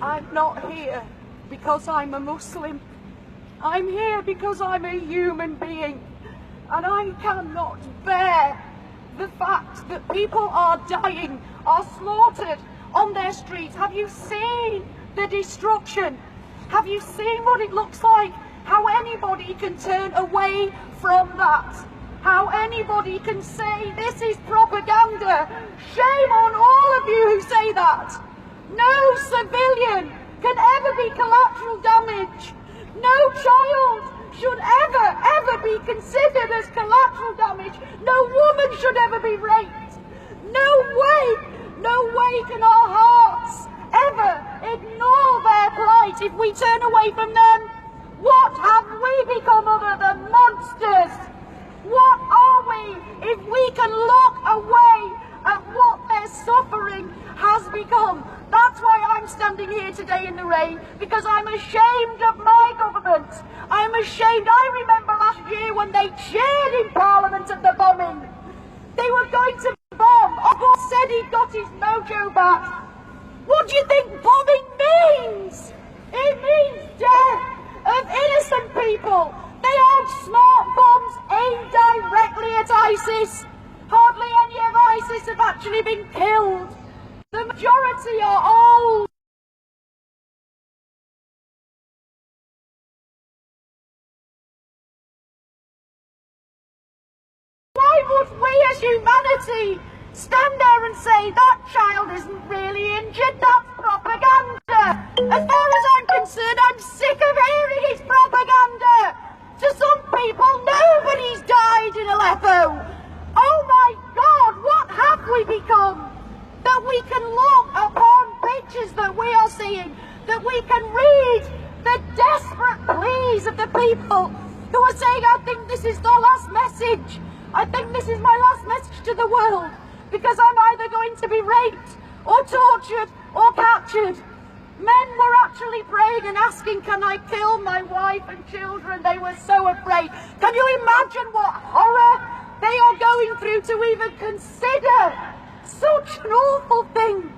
I'm not here because I'm a Muslim. I'm here because I'm a human being, and I cannot bear the fact that people are dying, are slaughtered on their streets. Have you seen the destruction? Have you seen what it looks like? How anybody can turn away from that? How anybody can say this is propaganda? Shame on all of you who say that. No civilian can ever be collateral damage. No child should ever be considered as collateral damage. No woman should ever be raped. No way can our hearts ever ignore their plight if we turn away from them. What have we become other than monsters? What are we if we can look away at what their suffering has become? That's why I'm standing here today in the rain, because I'm ashamed of my government. I'm ashamed. I remember last year when they cheered in Parliament at the bombing. They were going to bomb. Ogbor said he got his mojo back. What do you think bombing means? It means death of innocent people. They aren't smart bombs aimed directly at ISIS. Hardly any of ISIS have actually been killed. The majority are old. Why would we as humanity stand there and say that child isn't really injured? That's propaganda. As far as I'm concerned, I'm sick of hearing his propaganda. To some people, nobody's died in Aleppo. Oh my God, what have we become? That we can look upon pictures that we are seeing, that we can read the desperate pleas of the people who are saying, I think this is the last message. I think this is my last message to the world, because I'm either going to be raped or tortured or captured. Men were actually praying and asking, can I kill my wife and children? They were so afraid. Can you imagine what horror they are going through to even consider such an awful thing?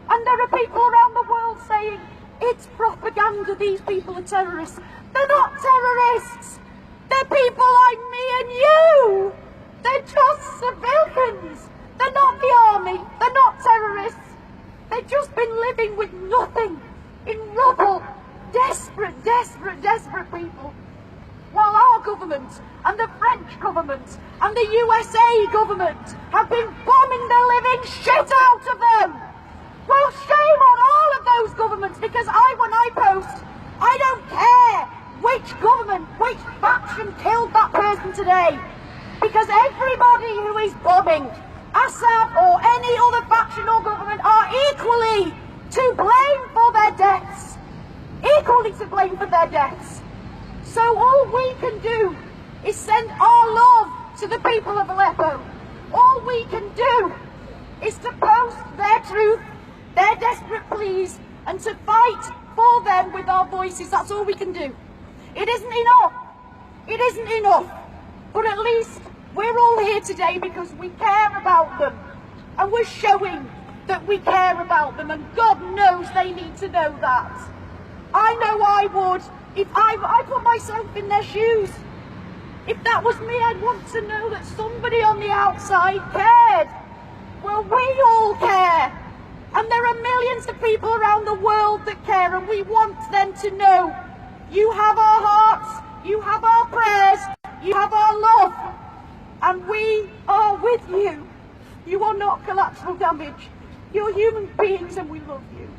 And there are people around the world saying, it's propaganda, these people are terrorists. They're not terrorists. They're people like me and you. They're just civilians. They're not the army. They're not terrorists. They've just been living with nothing, in rubble. Desperate, desperate, desperate people. While our government and the French government and the USA government have been bombing the living shit out of them. Well, shame on all of those governments, because when I post, I don't care which government, which faction killed that person today. Because everybody who is bombing, Assad or any other faction or government, are equally to blame for their deaths. Equally to blame for their deaths. So all we can do is send our love to the people of Aleppo. All we can do is to post their truth, their desperate pleas, and to fight for them with our voices. That's all we can do. It isn't enough. It isn't enough. But at least we're all here today because we care about them. And we're showing that we care about them. And God knows they need to know that. I know I would. If I put myself in their shoes. If that was me, I'd want to know that somebody on the outside cared. Well, we all care. And there are millions of people around the world that care, and we want them to know you have our hearts, you have our prayers, you have our love, and we are with you. You are not collateral damage. You're human beings and we love you.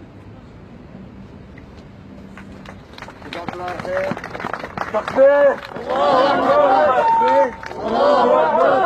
Takbir! Allahu Akbar! Allahu Akbar!